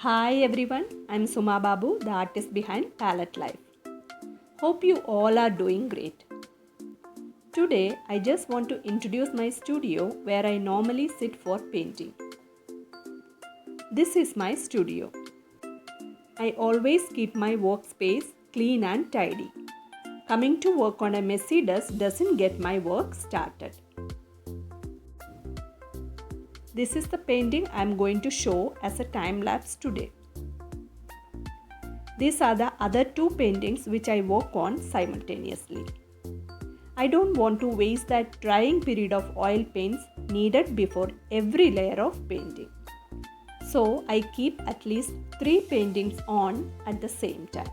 Hi everyone, I'm Suma Babu, the artist behind Palette Life. Hope you all are doing great. Today, I just want to introduce my studio where I normally sit for painting. This is my studio. I always keep my workspace clean and tidy. Coming to work on a messy desk doesn't get my work started. This is the painting I'm going to show as a time lapse today. These are the other two paintings which I work on simultaneously. I don't want to waste that drying period of oil paints needed before every layer of painting. So I keep at least 3 paintings on at the same time.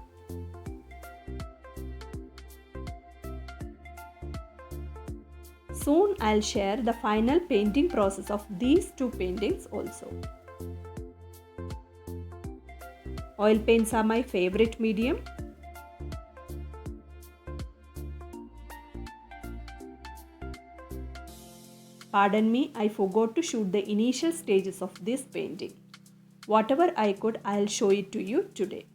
Soon I'll share the final painting process of these two paintings also. Oil paints are my favorite medium. Pardon me, I forgot to shoot the initial stages of this painting. Whatever I could, I'll show it to you today.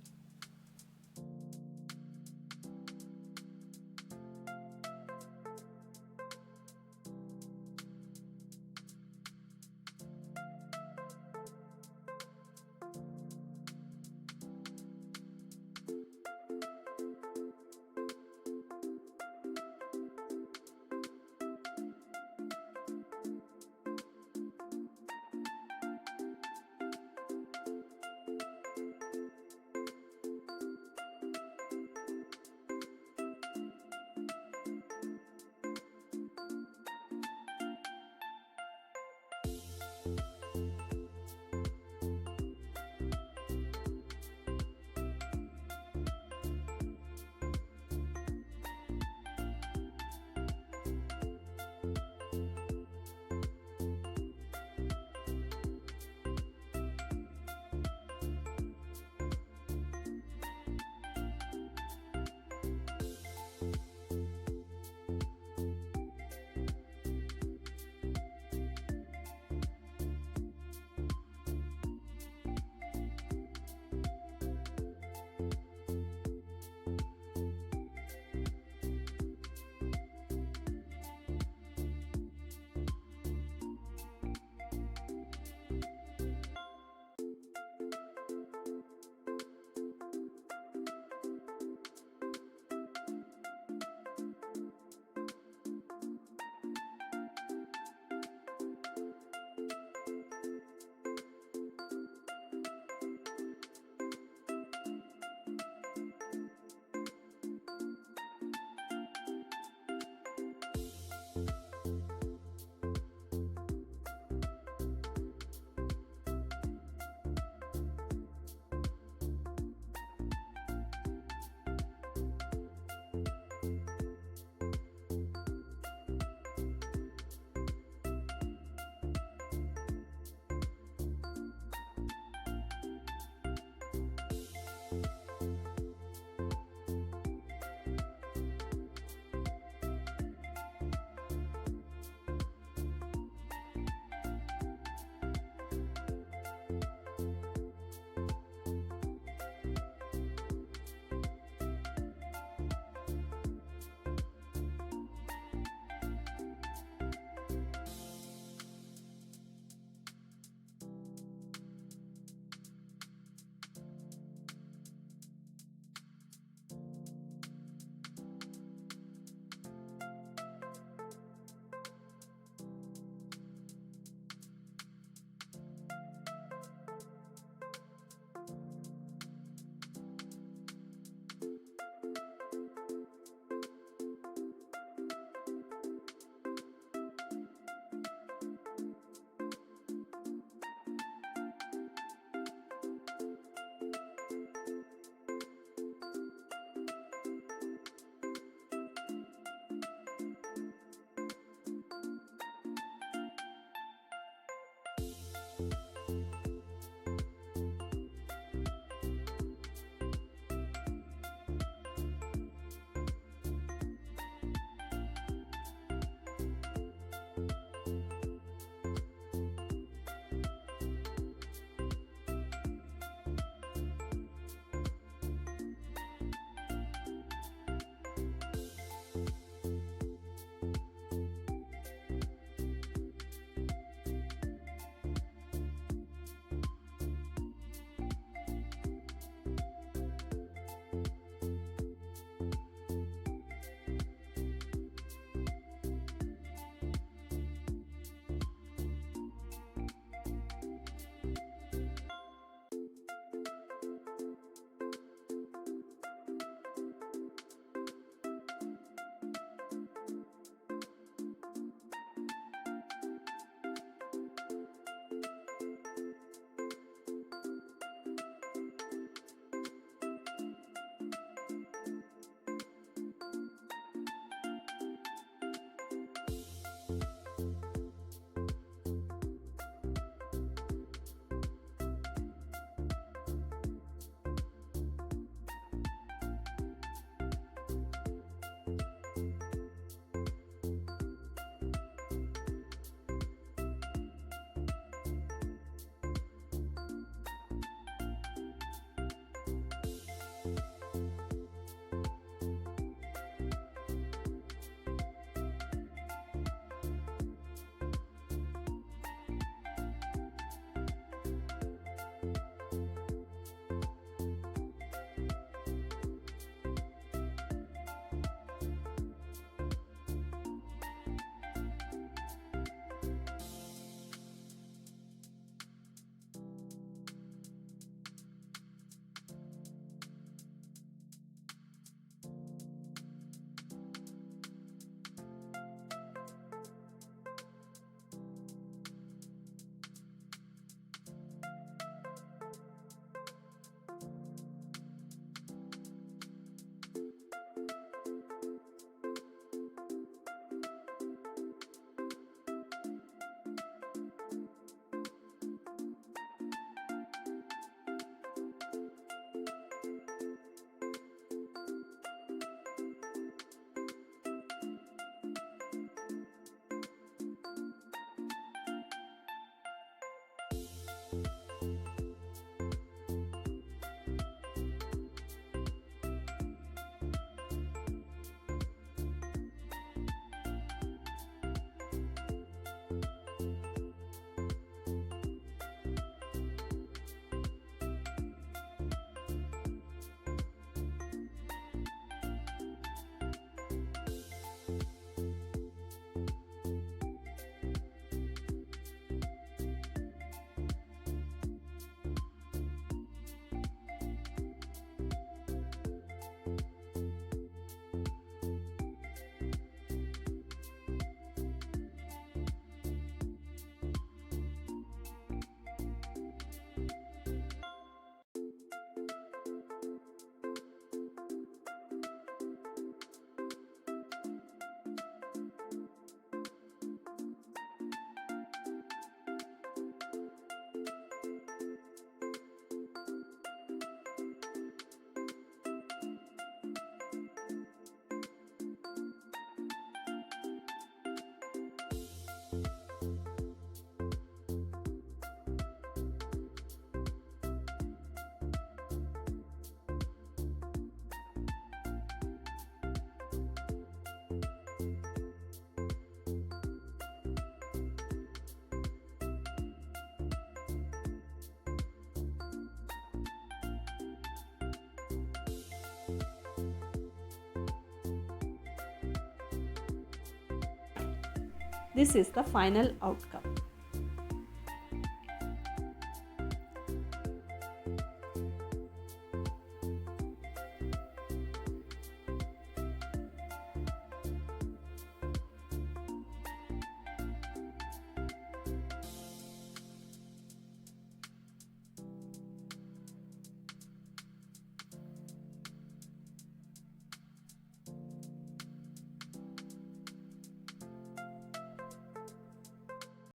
This is the final outcome.